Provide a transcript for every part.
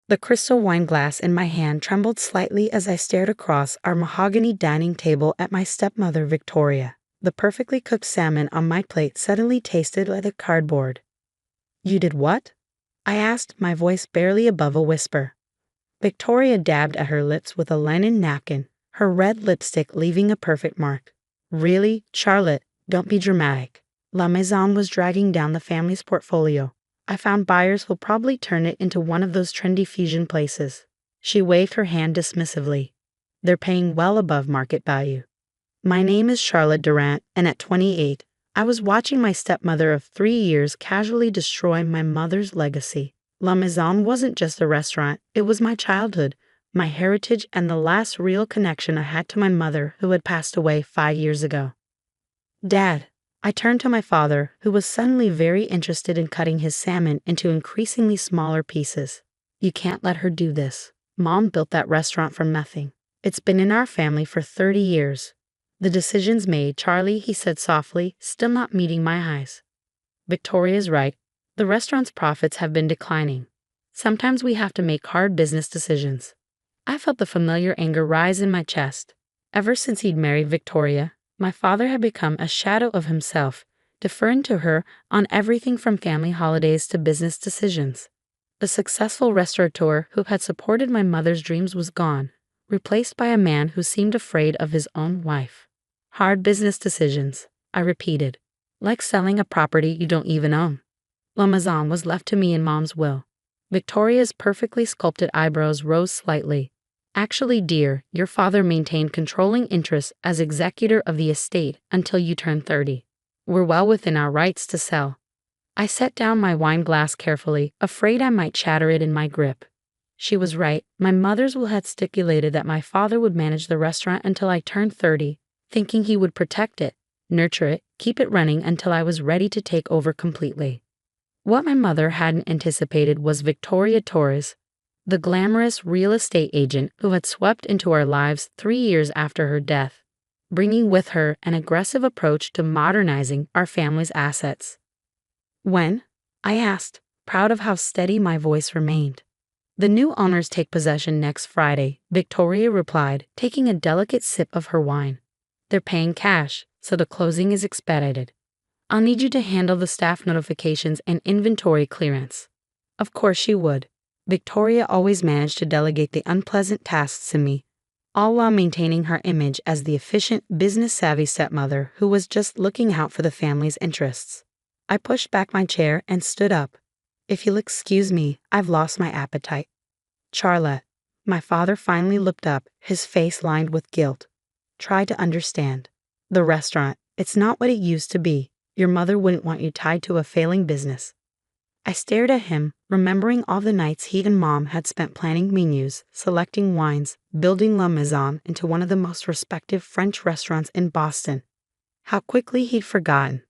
The crystal wine glass in my hand trembled slightly as I stared across our mahogany dining table at my stepmother Victoria. The perfectly cooked salmon on my plate suddenly tasted like a cardboard. "You did what?" I asked, my voice barely above a whisper. Victoria dabbed at her lips with a linen napkin, her red lipstick leaving a perfect mark. "Really, Charlotte, don't be dramatic. La Maison was dragging down the family's portfolio. I found buyers who'll probably turn it into one of those trendy fusion places." She waved her hand dismissively. "They're paying well above market value." My name is Charlotte Durant, and at 28, I was watching my stepmother of 3 years casually destroy my mother's legacy. La Maison wasn't just a restaurant, it was my childhood, my heritage, and the last real connection I had to my mother who had passed away 5 years ago. "Dad," I turned to my father, who was suddenly very interested in cutting his salmon into increasingly smaller pieces. "You can't let her do this. Mom built that restaurant from nothing. It's been in our family for 30 years. The decision's made, Charlie," he said softly, still not meeting my eyes. "Victoria's right. The restaurant's profits have been declining. Sometimes we have to make hard business decisions." I felt the familiar anger rise in my chest. Ever since he'd married Victoria, my father had become a shadow of himself, deferring to her on everything from family holidays to business decisions. The successful restaurateur who had supported my mother's dreams was gone, replaced by a man who seemed afraid of his own wife. "Hard business decisions," I repeated, "like selling a property you don't even own." La Maison was left to me in Mom's will. Victoria's perfectly sculpted eyebrows rose slightly. "Actually, dear, your father maintained controlling interest as executor of the estate until you turned 30. We're well within our rights to sell." I set down my wine glass carefully, afraid I might shatter it in my grip. She was right. My mother's will had stipulated that my father would manage the restaurant until I turned 30, thinking he would protect it, nurture it, keep it running until I was ready to take over completely. What my mother hadn't anticipated was Victoria Torres, the glamorous real estate agent who had swept into our lives 3 years after her death, bringing with her an aggressive approach to modernizing our family's assets. "When?" I asked, proud of how steady my voice remained. "The new owners take possession next Friday," Victoria replied, taking a delicate sip of her wine. "They're paying cash, so the closing is expedited. I'll need you to handle the staff notifications and inventory clearance." Of course she would. Victoria always managed to delegate the unpleasant tasks to me, all while maintaining her image as the efficient, business-savvy stepmother who was just looking out for the family's interests. I pushed back my chair and stood up. "If you'll excuse me, I've lost my appetite." "Charlotte," my father finally looked up, his face lined with guilt. "Try to understand. The restaurant, it's not what it used to be. Your mother wouldn't want you tied to a failing business." I stared at him, remembering all the nights he and Mom had spent planning menus, selecting wines, building La Maison into one of the most respected French restaurants in Boston. How quickly he'd forgotten.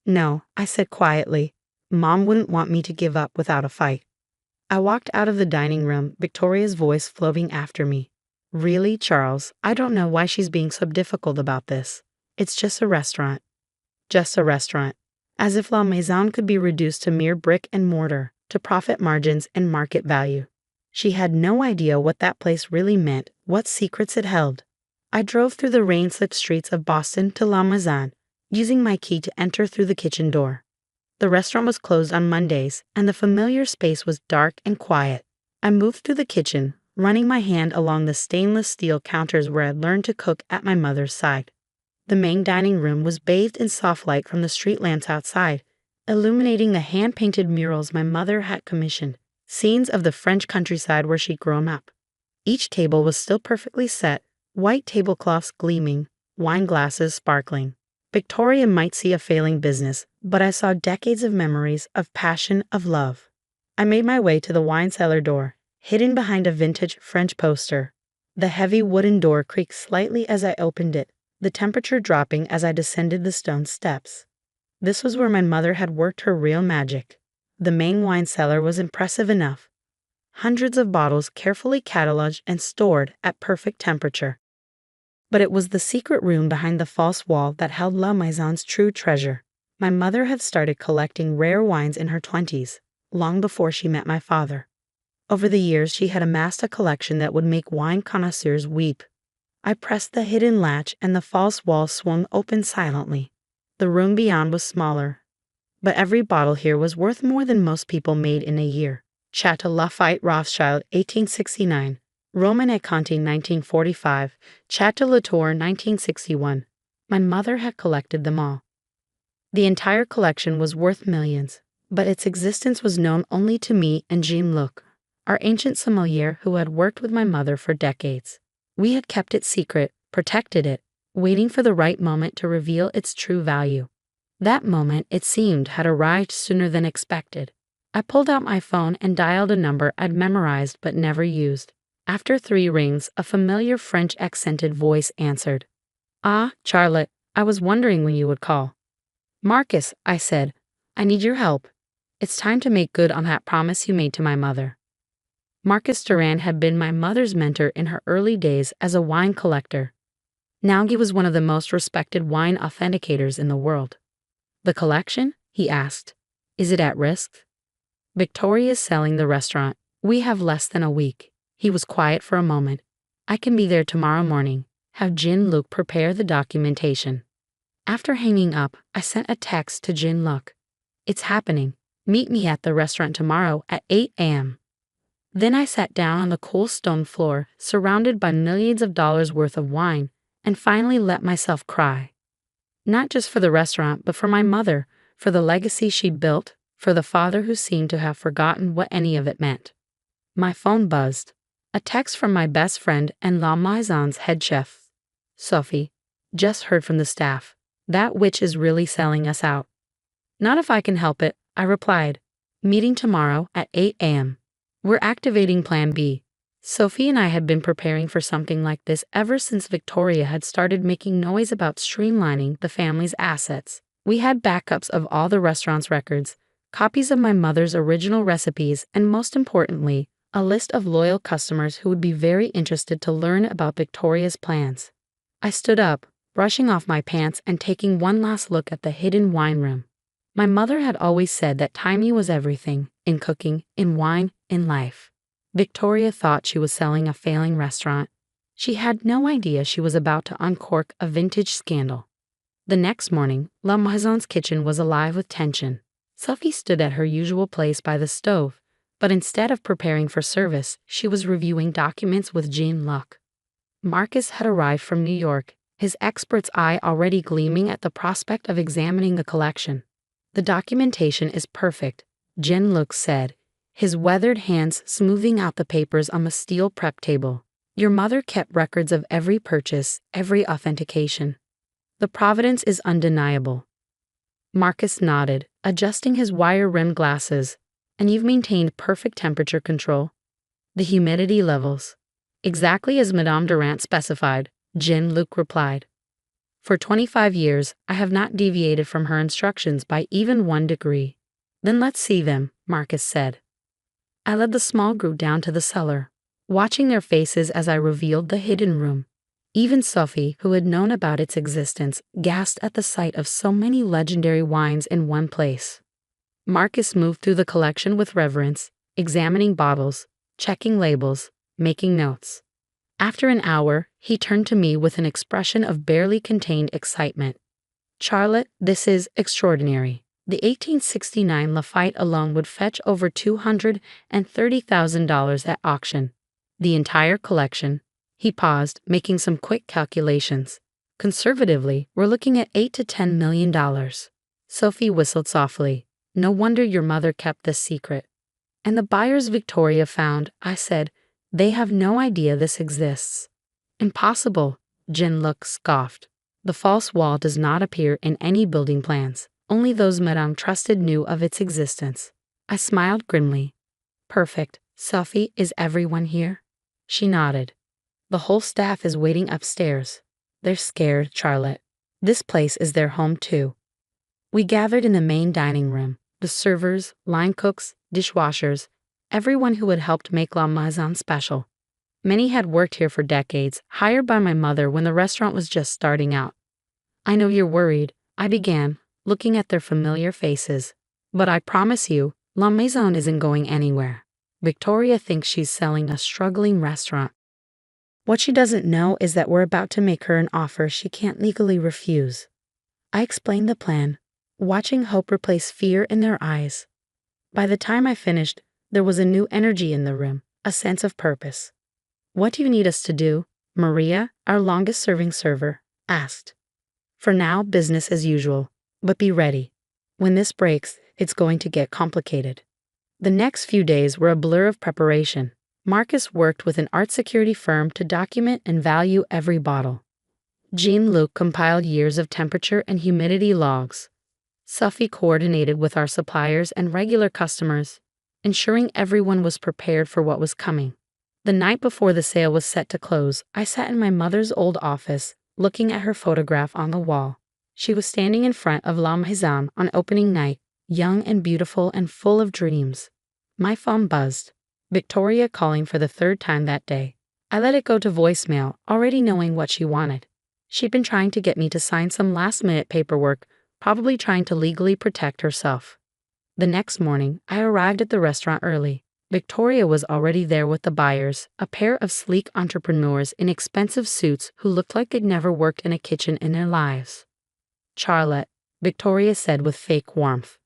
"No," I said quietly. "Mom wouldn't want me to give up without a fight." I walked out of the dining room, Victoria's voice floating after me. "Really, Charles, I don't know why she's being so difficult about this. It's just a restaurant." Just a restaurant. As if La Maison could be reduced to mere brick and mortar, to profit margins and market value. She had no idea what that place really meant, what secrets it held. I drove through the rain-slicked streets of Boston to La Maison, using my key to enter through the kitchen door. The restaurant was closed on Mondays, and the familiar space was dark and quiet. I moved through the kitchen, running my hand along the stainless steel counters where I'd learned to cook at my mother's side. The main dining room was bathed in soft light from the street lamps outside, illuminating the hand-painted murals my mother had commissioned, scenes of the French countryside where she'd grown up. Each table was still perfectly set, white tablecloths gleaming, wine glasses sparkling. Victoria might see a failing business, but I saw decades of memories, of passion, of love. I made my way to the wine cellar door, hidden behind a vintage French poster. The heavy wooden door creaked slightly as I opened it, the temperature dropping as I descended the stone steps. This was where my mother had worked her real magic. The main wine cellar was impressive enough. Hundreds of bottles carefully cataloged and stored at perfect temperature. But it was the secret room behind the false wall that held La Maison's true treasure. My mother had started collecting rare wines in her 20s, long before she met my father. Over the years, she had amassed a collection that would make wine connoisseurs weep. I pressed the hidden latch and the false wall swung open silently. The room beyond was smaller, but every bottle here was worth more than most people made in a year. Chateau Lafayette Rothschild, 1869. Roman et Conti, 1945. Chateau Latour, 1961. My mother had collected them all. The entire collection was worth millions, but its existence was known only to me and Jean Luc, our ancient sommelier who had worked with my mother for decades. We had kept it secret, protected it, waiting for the right moment to reveal its true value. That moment, it seemed, had arrived sooner than expected. I pulled out my phone and dialed a number I'd memorized but never used. After 3 rings, a familiar French-accented voice answered. "Ah, Charlotte, I was wondering when you would call." "Marcus," I said, "I need your help. It's time to make good on that promise you made to my mother." Marcus Durand had been my mother's mentor in her early days as a wine collector. Now he was one of the most respected wine authenticators in the world. "The collection?" he asked. "Is it at risk?" "Victoria's selling the restaurant. We have less than a week." He was quiet for a moment. "I can be there tomorrow morning. Have Jean-Luc prepare the documentation." After hanging up, I sent a text to Jean-Luc. "It's happening. Meet me at the restaurant tomorrow at 8 a.m. Then I sat down on the cool stone floor, surrounded by millions of dollars worth of wine, and finally let myself cry. Not just for the restaurant, but for my mother, for the legacy she'd built, for the father who seemed to have forgotten what any of it meant. My phone buzzed. A text from my best friend and La Maison's head chef. "Sophie, just heard from the staff. That witch is really selling us out." "Not if I can help it," I replied. "Meeting tomorrow at 8 a.m. We're activating Plan B." Sophie and I had been preparing for something like this ever since Victoria had started making noise about streamlining the family's assets. We had backups of all the restaurant's records, copies of my mother's original recipes, and most importantly, a list of loyal customers who would be very interested to learn about Victoria's plans. I stood up, brushing off my pants and taking one last look at the hidden wine room. My mother had always said that timing was everything, in cooking, in wine, in life. Victoria thought she was selling a failing restaurant. She had no idea she was about to uncork a vintage scandal. The next morning, La Maison's kitchen was alive with tension. Sophie stood at her usual place by the stove, but instead of preparing for service, she was reviewing documents with Jean-Luc. Marcus had arrived from New York, his expert's eye already gleaming at the prospect of examining the collection. "The documentation is perfect," Jean-Luc said, his weathered hands smoothing out the papers on the steel prep table. "Your mother kept records of every purchase, every authentication. The provenance is undeniable." Marcus nodded, adjusting his wire-rimmed glasses. "And you've maintained perfect temperature control?" "The humidity levels." "Exactly as Madame Durand specified," Jean-Luc replied. "For 25 years, I have not deviated from her instructions by even 1 degree. "Then let's see them," Marcus said. I led the small group down to the cellar, watching their faces as I revealed the hidden room. Even Sophie, who had known about its existence, gasped at the sight of so many legendary wines in one place. Marcus moved through the collection with reverence, examining bottles, checking labels, making notes. After an hour, he turned to me with an expression of barely contained excitement. "Charlotte, this is extraordinary. The 1869 Lafayette alone would fetch over $230,000 at auction. The entire collection." He paused, making some quick calculations. "Conservatively, we're looking at $8 to $10 million. Sophie whistled softly. "No wonder your mother kept this secret." "And the buyers Victoria found," I said. "They have no idea this exists." "Impossible," Jean-Luc scoffed. "The false wall does not appear in any building plans. Only those Madame trusted knew of its existence." I smiled grimly. "Perfect. Sophie, is everyone here?" She nodded. "The whole staff is waiting upstairs. They're scared, Charlotte. This place is their home too." We gathered in the main dining room. The servers, line cooks, dishwashers, everyone who had helped make La Maison special. Many had worked here for decades, hired by my mother when the restaurant was just starting out. "I know you're worried," I began, looking at their familiar faces. "But I promise you, La Maison isn't going anywhere. Victoria thinks she's selling a struggling restaurant. What she doesn't know is that we're about to make her an offer she can't legally refuse. I explained the plan, watching hope replace fear in their eyes. By the time I finished, there was a new energy in the room, a sense of purpose. "What do you need us to do?" Maria, our longest-serving server, asked. "For now, business as usual, but be ready. When this breaks, it's going to get complicated." The next few days were a blur of preparation. Marcus worked with an art security firm to document and value every bottle. Jean-Luc compiled years of temperature and humidity logs. Sophie coordinated with our suppliers and regular customers, ensuring everyone was prepared for what was coming. The night before the sale was set to close, I sat in my mother's old office, looking at her photograph on the wall. She was standing in front of La Maison on opening night, young and beautiful and full of dreams. My phone buzzed. Victoria calling for the third time that day. I let it go to voicemail, already knowing what she wanted. She'd been trying to get me to sign some last-minute paperwork, probably trying to legally protect herself. The next morning, I arrived at the restaurant early. Victoria was already there with the buyers, a pair of sleek entrepreneurs in expensive suits who looked like they'd never worked in a kitchen in their lives. "Charlotte," Victoria said with fake warmth.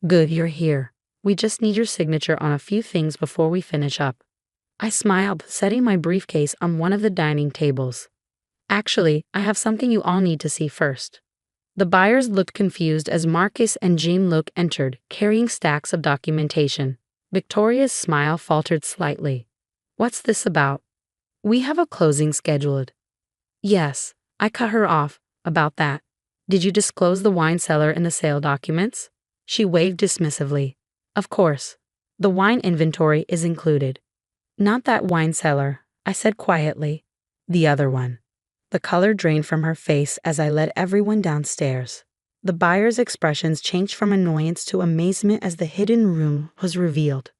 "Good you're here. We just need your signature on a few things before we finish up." I smiled, setting my briefcase on one of the dining tables. "Actually, I have something you all need to see first." The buyers looked confused as Marcus and Jean-Luc entered, carrying stacks of documentation. Victoria's smile faltered slightly. "What's this about?" "We have a closing scheduled." "Yes," I cut her off. "About that. Did you disclose the wine cellar in the sale documents?" She waved dismissively. "Of course. The wine inventory is included." "Not that wine cellar," I said quietly. "The other one." The color drained from her face as I led everyone downstairs. The buyers' expressions changed from annoyance to amazement as the hidden room was revealed.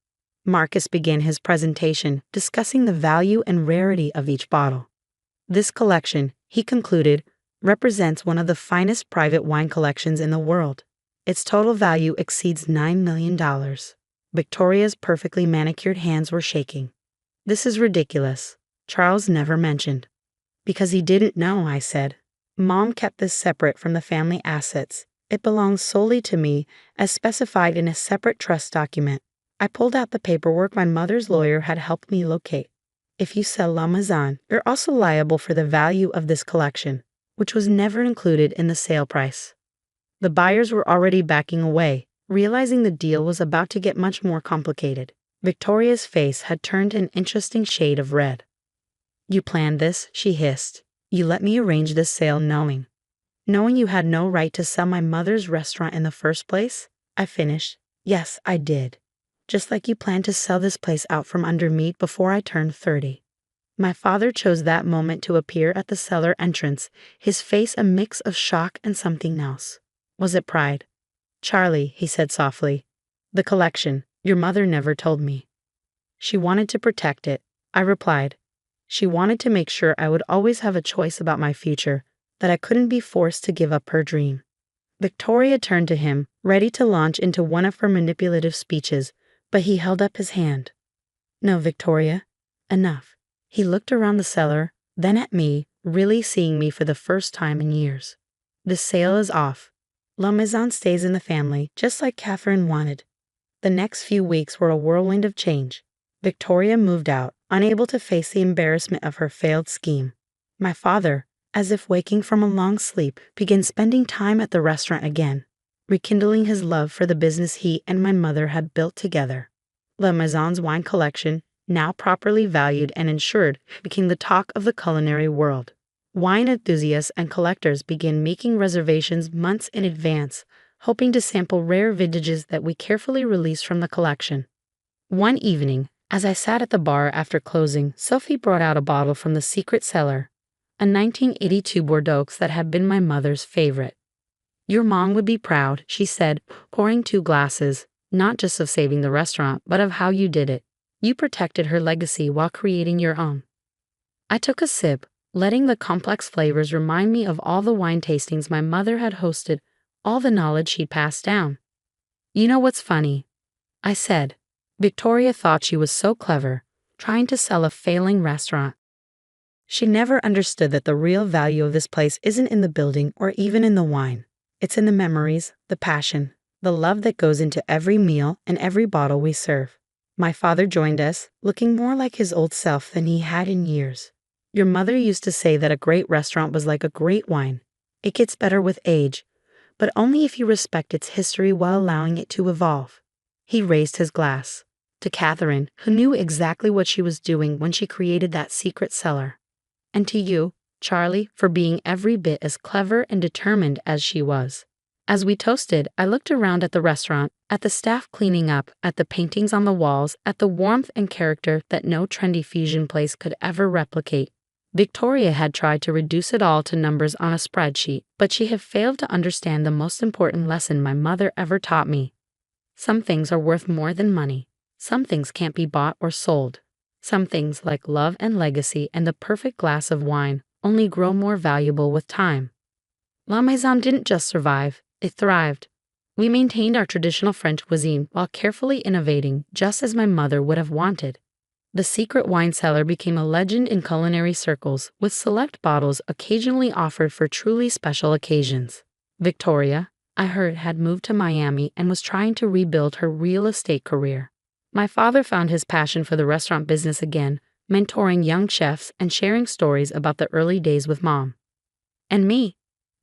Marcus began his presentation, discussing the value and rarity of each bottle. "This collection," he concluded, "represents one of the finest private wine collections in the world. Its total value exceeds $9 million. Victoria's perfectly manicured hands were shaking. "This is ridiculous." Charles never mentioned. "Because he didn't know," I said. "Mom kept this separate from the family assets. It belongs solely to me, as specified in a separate trust document." I pulled out the paperwork my mother's lawyer had helped me locate. "If you sell La Maison, you're also liable for the value of this collection, which was never included in the sale price." The buyers were already backing away, realizing the deal was about to get much more complicated. Victoria's face had turned an interesting shade of red. "You planned this," she hissed. "You let me arrange this sale knowing you had no right to sell my mother's restaurant in the first place?" I finished. "Yes, I did. Just like you planned to sell this place out from under me before I turned 30. My father chose that moment to appear at the cellar entrance, his face a mix of shock and something else. Was it pride? "Charlie," he said softly, "the collection, your mother never told me." "She wanted to protect it," I replied. "She wanted to make sure I would always have a choice about my future, that I couldn't be forced to give up her dream." Victoria turned to him, ready to launch into one of her manipulative speeches, but he held up his hand. "No, Victoria. Enough." He looked around the cellar, then at me, really seeing me for the first time in years. "The sale is off. La Maison stays in the family, just like Catherine wanted." The next few weeks were a whirlwind of change. Victoria moved out, unable to face the embarrassment of her failed scheme. My father, as if waking from a long sleep, began spending time at the restaurant again, rekindling his love for the business he and my mother had built together. La Maison's wine collection, now properly valued and insured, became the talk of the culinary world. Wine enthusiasts and collectors began making reservations months in advance, hoping to sample rare vintages that we carefully released from the collection. One evening, as I sat at the bar after closing, Sophie brought out a bottle from the secret cellar, a 1982 Bordeaux that had been my mother's favorite. "Your mom would be proud," she said, pouring 2 glasses, "not just of saving the restaurant, but of how you did it. You protected her legacy while creating your own." I took a sip, letting the complex flavors remind me of all the wine tastings my mother had hosted, all the knowledge she'd passed down. "You know what's funny?" I said. Victoria thought she was so clever, trying to sell a failing restaurant. She never understood that the real value of this place isn't in the building or even in the wine. It's in the memories, the passion, the love that goes into every meal and every bottle we serve. My father joined us, looking more like his old self than he had in years. Your mother used to say that a great restaurant was like a great wine. It gets better with age, but only if you respect its history while allowing it to evolve. He raised his glass. To Catherine, who knew exactly what she was doing when she created that secret cellar. And to you, Charlie, for being every bit as clever and determined as she was. As we toasted, I looked around at the restaurant, at the staff cleaning up, at the paintings on the walls, at the warmth and character that no trendy fusion place could ever replicate. Victoria had tried to reduce it all to numbers on a spreadsheet, but she had failed to understand the most important lesson my mother ever taught me. Some things are worth more than money. Some things can't be bought or sold. Some things, like love and legacy and the perfect glass of wine, only grow more valuable with time. La Maison didn't just survive, it thrived. We maintained our traditional French cuisine while carefully innovating, just as my mother would have wanted. The secret wine cellar became a legend in culinary circles, with select bottles occasionally offered for truly special occasions. Victoria, I heard, had moved to Miami and was trying to rebuild her real estate career. My father found his passion for the restaurant business again, mentoring young chefs and sharing stories about the early days with Mom. And me,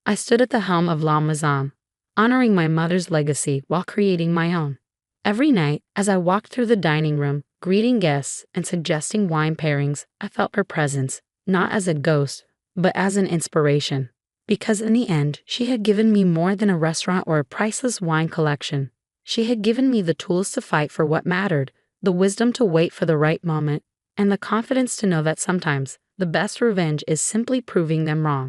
I stood at the helm of La Maison, honoring my mother's legacy while creating my own. Every night, as I walked through the dining room, greeting guests and suggesting wine pairings, I felt her presence, not as a ghost, but as an inspiration. Because in the end, she had given me more than a restaurant or a priceless wine collection. She had given me the tools to fight for what mattered, the wisdom to wait for the right moment, and the confidence to know that sometimes the best revenge is simply proving them wrong.